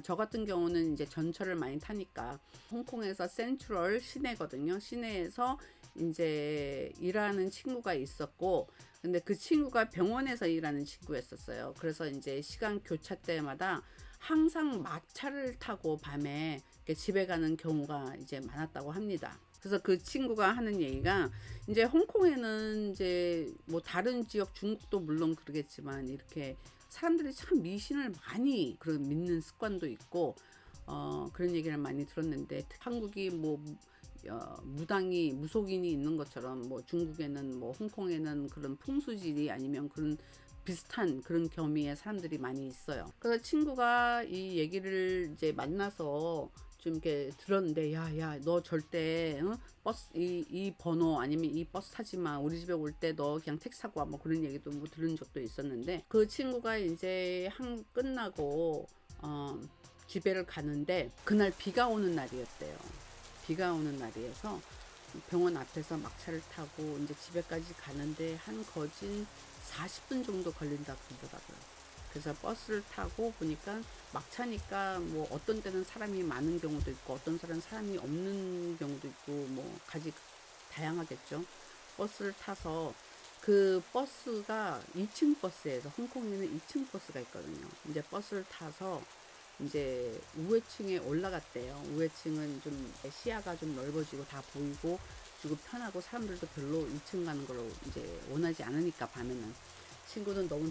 저 같은 경우는 이제 전철을 많이 타니까 홍콩에서 센트럴 시내거든요. 시내에서 이제 일하는 친구가 있었고, 근데 그 친구가 병원에서 일하는 친구였었어요. 그래서 이제 시간 교차 때마다 항상 막차를 타고 밤에 집에 가는 경우가 이제 많았다고 합니다. 그래서 그 친구가 하는 얘기가, 이제 홍콩에는 이제 뭐 다른 지역 중국도 물론 그러겠지만 이렇게 사람들이 참 미신을 많이 그런 믿는 습관도 있고, 그런 얘기를 많이 들었는데, 한국이 뭐 무당이 무속인이 있는 것처럼 뭐 중국에는 뭐 홍콩에는 그런 풍수지리 아니면 그런 비슷한 그런 겸의의 사람들이 많이 있어요. 그래서 친구가 이 얘기를 이제 만나서 좀 이렇게 들었는데, 야야 너 절대 버스 이 번호 아니면 이 버스 타지 마, 우리 집에 올 때 너 그냥 택시 타고 와, 뭐 그런 얘기도 뭐 들은 적도 있었는데, 그 친구가 이제 한 끝나고 집에를 가는데 그날 비가 오는 날이었대요. 비가 오는 날이어서 병원 앞에서 막차를 타고 이제 집에까지 가는데 한 거진 40분 정도 걸린다 그러더라고요. 그래서 버스를 타고 보니까 막차니까 뭐 어떤 때는 사람이 많은 경우도 있고 어떤 사람이 없는 경우도 있고 뭐 가지 다양하겠죠. 버스를 타서 그 버스가 2층 버스에서, 홍콩에는 2층 버스가 있거든요. 이제 버스를 타서 이제 우회층에 올라갔대요. 우회층은 좀 시야가 좀 넓어지고 다 보이고 그리고 편하고 사람들도 별로 2층 가는 걸 이제 원하지 않으니까 밤에는. 친구는 너무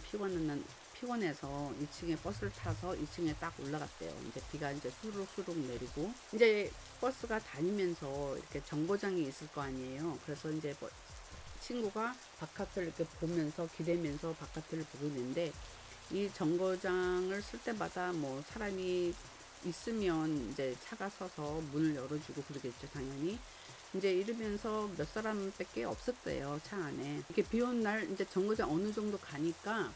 피곤해서 2층에 버스를 타서 2층에 딱 올라갔대요. 이제 비가 이제 수룩수룩 내리고 이제 버스가 다니면서 이렇게 정거장이 있을 거 아니에요. 그래서 이제 친구가 바깥을 이렇게 보면서 기대면서 바깥을 보고 있는데, 이 정거장을 쓸 때마다 뭐 사람이 있으면 이제 차가 서서 문을 열어주고 그러겠죠, 당연히. 이제 이러면서 몇 사람밖에 없었대요, 차 안에. 이렇게 비 온 날 이제 정거장 어느 정도 가니까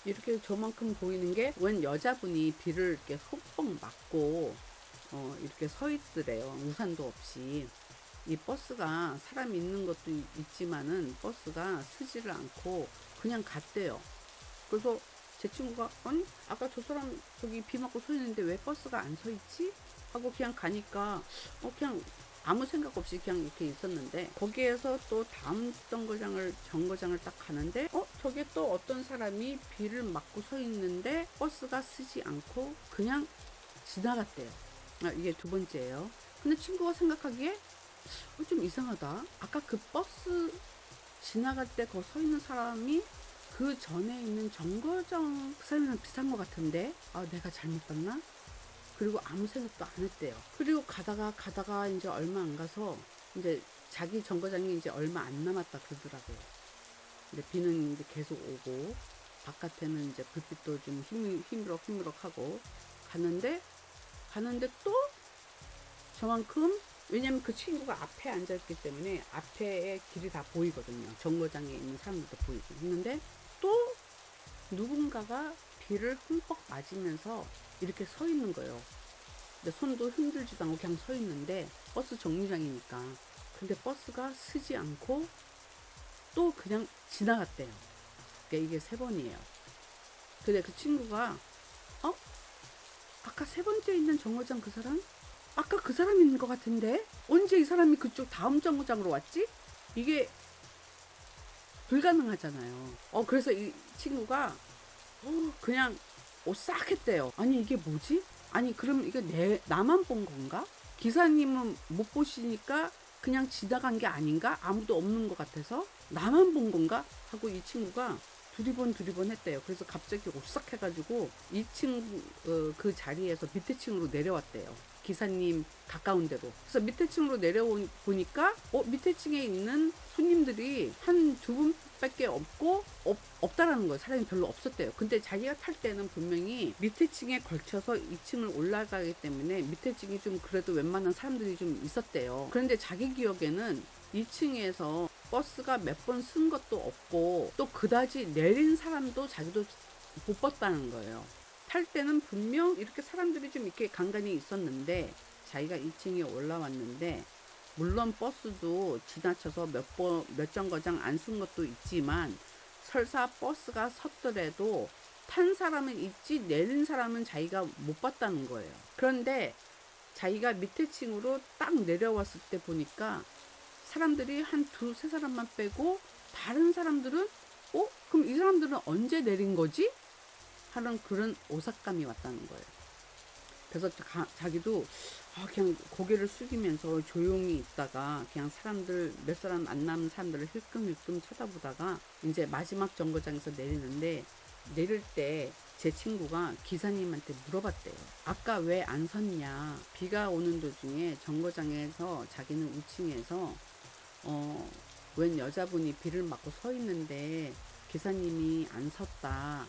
이렇게 저만큼 보이는 게 웬 여자분이 비를 이렇게 흠뻑 맞고 이렇게 서 있더래요, 우산도 없이. 이 버스가 사람 있는 것도 있지만은 버스가 쓰지를 않고 그냥 갔대요. 그래서 제 친구가, 아니 아까 저 사람 저기 비 맞고 서 있는데 왜 버스가 안 서 있지? 하고 그냥 가니까 그냥 아무 생각 없이 그냥 이렇게 있었는데, 거기에서 또 다음 정거장을 딱 가는데 저게 또 어떤 사람이 비를 맞고 서 있는데 버스가 쓰지 않고 그냥 지나갔대요. 이게 두 번째예요. 근데 친구가 생각하기에 좀 이상하다. 아까 그 버스 지나갈 때 거 서 있는 사람이 그 전에 있는 정거장 그 사람이랑 비슷한 것 같은데, 내가 잘못 봤나? 그리고 아무 생각도 안 했대요. 그리고 가다가 이제 얼마 안 가서 이제 자기 정거장이 이제 얼마 안 남았다 그러더라고요. 근데 비는 이제 계속 오고 바깥에는 이제 불빛도 좀 희미럭 하고 가는데 또 저만큼, 왜냐면 그 친구가 앞에 앉아있기 때문에 앞에 길이 다 보이거든요. 정거장에 있는 사람들도 보이고 했는데, 또 누군가가 비를 흠뻑 맞으면서 이렇게 서 있는 거예요. 근데 손도 흔들지도 않고 그냥 서 있는데, 버스 정류장이니까. 근데 버스가 쓰지 않고 또 그냥 지나갔대요. 그러니까 이게 세 번이에요. 근데 그 친구가 아까 세 번째 있는 정거장 그 사람? 아까 그 사람 있는 것 같은데? 언제 이 사람이 그쪽 다음 정거장으로 왔지? 이게 불가능하잖아요. 그래서 이 친구가 그냥 싹 했대요. 아니 이게 뭐지? 아니 그럼 이게 나만 본 건가? 기사님은 못 보시니까 그냥 지나간 게 아닌가? 아무도 없는 것 같아서 나만 본 건가? 하고 이 친구가 두리번 했대요. 그래서 갑자기 오싹 해가지고 2층 그 자리에서 밑에 층으로 내려왔대요. 기사님 가까운 데로. 그래서 밑에 층으로 내려보니까 밑에 층에 있는 손님들이 한 두 분밖에 없다라는 거예요. 사람이 별로 없었대요. 근데 자기가 탈 때는 분명히 밑에 층에 걸쳐서 2층을 올라가기 때문에 밑에 층이 좀 그래도 웬만한 사람들이 좀 있었대요. 그런데 자기 기억에는 2층에서 버스가 몇 번 쓴 것도 없고 또 그다지 내린 사람도 자기도 못 봤다는 거예요. 탈 때는 분명 이렇게 사람들이 좀 이렇게 간간히 있었는데, 자기가 2층에 올라왔는데, 물론 버스도 지나쳐서 몇 정거장 안 쓴 것도 있지만 설사 버스가 섰더라도 탄 사람은 있지 내린 사람은 자기가 못 봤다는 거예요. 그런데 자기가 밑에 층으로 딱 내려왔을 때 보니까 사람들이 한 두세 사람만 빼고 다른 사람들은 그럼 이 사람들은 언제 내린 거지? 하는 그런 오삭감이 왔다는 거예요. 그래서 자기도 그냥 고개를 숙이면서 조용히 있다가 그냥 사람들 몇 사람 안 남은 사람들을 힐끔힐끔 쳐다보다가 이제 마지막 정거장에서 내리는데 내릴 때 제 친구가 기사님한테 물어봤대요. 아까 왜 안 섰냐? 비가 오는 도중에 정거장에서 자기는 우측에서 웬 여자분이 비를 맞고 서 있는데 기사님이 안 섰다.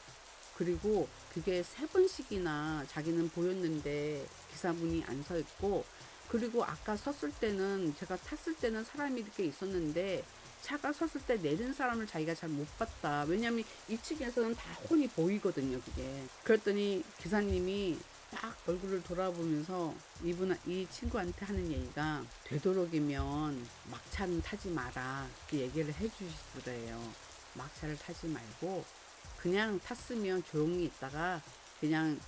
그리고 그게 3번씩이나 자기는 보였는데 기사분이 안 서 있고, 그리고 아까 섰을 때는 제가 탔을 때는 사람이 이렇게 있었는데 차가 섰을 때 내린 사람을 자기가 잘 못 봤다. 왜냐면 2층에서는 다 훤히 보이거든요, 그게. 그랬더니 기사님이 딱 얼굴을 돌아보면서 이 친구한테 하는 얘기가, 되도록이면 막차는 타지 마라. 그 얘기를 해주시더래요. 막차를 타지 말고 그냥 탔으면 조용히 있다가 그냥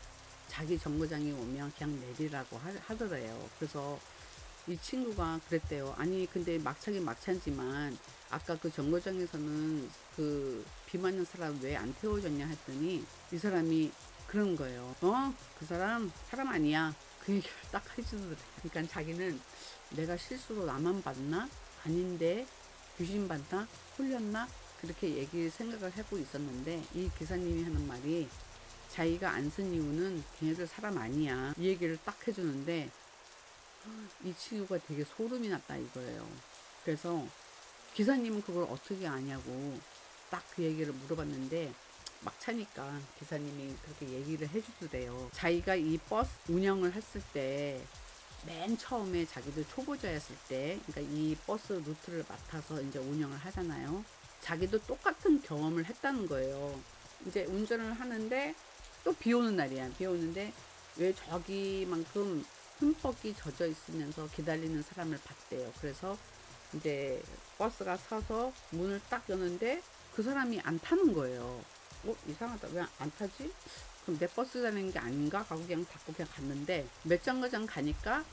자기 정거장이 오면 그냥 내리라고 하더래요. 그래서 이 친구가 그랬대요. 아니 근데 막차긴 막차지만 아까 그 정거장에서는 그 비 맞는 사람 왜 안 태워줬냐 했더니 이 사람이 그런 거예요. 그 사람 아니야. 그 얘기를 딱 해주더래. 그러니까 자기는 내가 실수로 나만 봤나? 아닌데 귀신 봤나? 홀렸나? 그렇게 생각을 하고 있었는데, 이 기사님이 하는 말이 자기가 안 쓴 이유는 걔네들 사람 아니야. 이 얘기를 딱 해주는데 이 친구가 되게 소름이 났다 이거예요. 그래서 기사님은 그걸 어떻게 아냐고 딱 그 얘기를 물어봤는데, 막차니까 기사님이 그렇게 얘기를 해주더래요. 자기가 이 버스 운영을 했을 때 맨 처음에 자기도 초보자였을 때, 그러니까 이 버스 루트를 맡아서 이제 운영을 하잖아요. 자기도 똑같은 경험을 했다는 거예요. 이제 운전을 하는데 또 비 오는 날이야. 비 오는데 왜 저기만큼 흠뻑이 젖어 있으면서 기다리는 사람을 봤대요. 그래서 이제 버스가 서서 문을 딱 여는데 그 사람이 안 타는 거예요. 이상하다. 왜 안 타지? 그럼 내 버스 다니는 게 아닌가? 하고 그냥 닫고 그냥 갔는데, 몇 정거장 가니까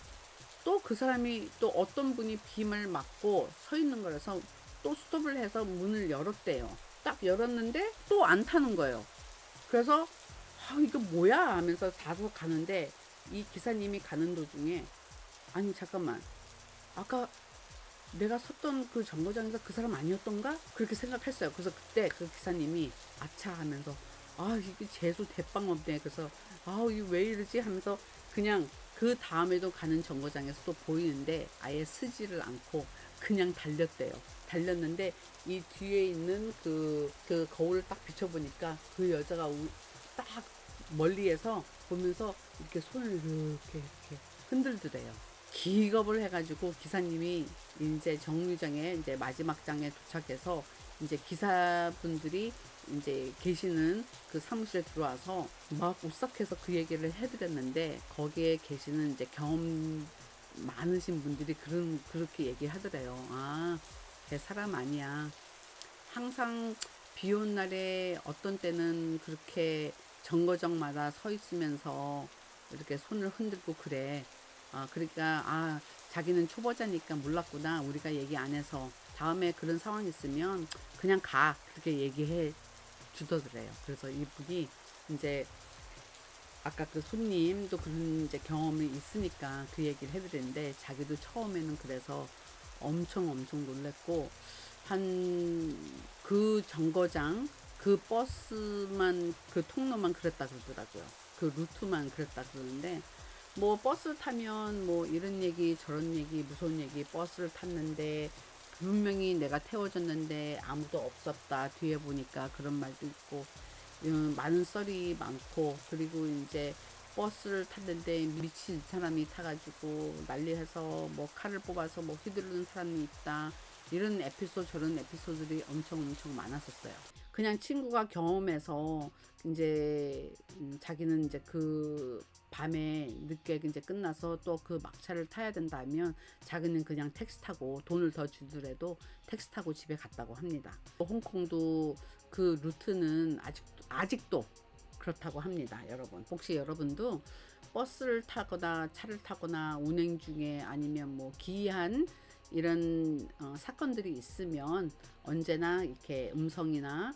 또 그 사람이 또 어떤 분이 빔을 맞고 서 있는 거라서 또 스톱을 해서 문을 열었대요. 딱 열었는데 또 안 타는 거예요. 그래서 이거 뭐야 하면서 다소 가는데, 이 기사님이 가는 도중에 아니 잠깐만, 아까 내가 섰던 그 정거장에서 그 사람 아니었던가? 그렇게 생각했어요. 그래서 그때 그 기사님이 아차 하면서 이게 재수 대빵 없네. 그래서 이게 왜 이러지 하면서 그냥 그 다음에도 가는 정거장에서 또 보이는데 아예 쓰지를 않고 그냥 달렸대요. 달렸는데 이 뒤에 있는 그 거울을 딱 비춰보니까 그 여자가 딱 멀리에서 보면서 이렇게 손을 이렇게 흔들더래요. 기겁을 해가지고 기사님이 이제 정류장에 이제 마지막 장에 도착해서 이제 기사분들이 이제 계시는 그 사무실에 들어와서 막 오싹해서 그 얘기를 해드렸는데, 거기에 계시는 이제 경험 많으신 분들이 그렇게 얘기하더래요. 걔 사람 아니야. 항상 비 온 날에 어떤 때는 그렇게 정거장마다 서 있으면서 이렇게 손을 흔들고 그래. 그러니까 자기는 초보자니까 몰랐구나. 우리가 얘기 안 해서. 다음에 그런 상황 있으면 그냥 가. 그렇게 얘기해 주더래요. 그래서 이분이 이제 아까 그 손님도 그런 이제 경험이 있으니까 그 얘기를 해드렸는데, 자기도 처음에는 그래서 엄청 놀랬고, 한 그 정거장 그 버스만 그 통로만 그랬다 그러더라고요. 그 루트만 그랬다 그러는데, 뭐 버스 타면 뭐 이런 얘기 저런 얘기 무서운 얘기, 버스를 탔는데 분명히 내가 태워줬는데 아무도 없었다, 뒤에 보니까 그런 말도 있고, 많은 썰이 많고, 그리고 이제 버스를 탔는데 미친 사람이 타가지고 난리해서 뭐 칼을 뽑아서 뭐 휘두르는 사람이 있다, 이런 에피소드 저런 에피소드들이 엄청 많았었어요. 그냥 친구가 경험해서 이제 자기는 이제 그 밤에 늦게 이제 끝나서 또 그 막차를 타야 된다면 자기는 그냥 택시 타고 돈을 더 주더라도 택시 타고 집에 갔다고 합니다. 홍콩도 그 루트는 아직도 그렇다고 합니다. 여러분 혹시 여러분도 버스를 타거나 차를 타거나 운행 중에 아니면 뭐 기이한 이런 사건들이 있으면 언제나 이렇게 음성이나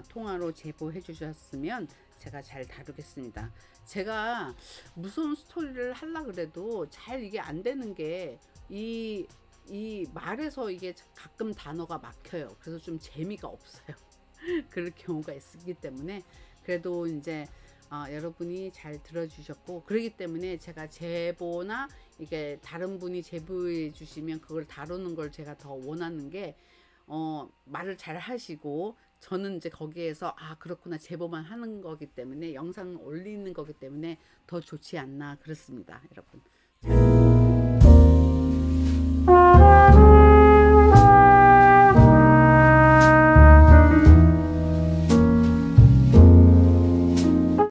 통화로 제보해 주셨으면 제가 잘 다루겠습니다. 제가 무서운 스토리를 하려고 그래도 잘 이게 안 되는 게 이 말에서 이게 가끔 단어가 막혀요. 그래서 좀 재미가 없어요. 그럴 경우가 있기 때문에 그래도 이제 여러분이 잘 들어주셨고 그러기 때문에 제가 제보나 이게 다른 분이 제보해 주시면 그걸 다루는 걸 제가 더 원하는 게 말을 잘 하시고 저는 이제 거기에서 그렇구나 제보만 하는 거기 때문에 영상 올리는 거기 때문에 더 좋지 않나 그렇습니다, 여러분. 자.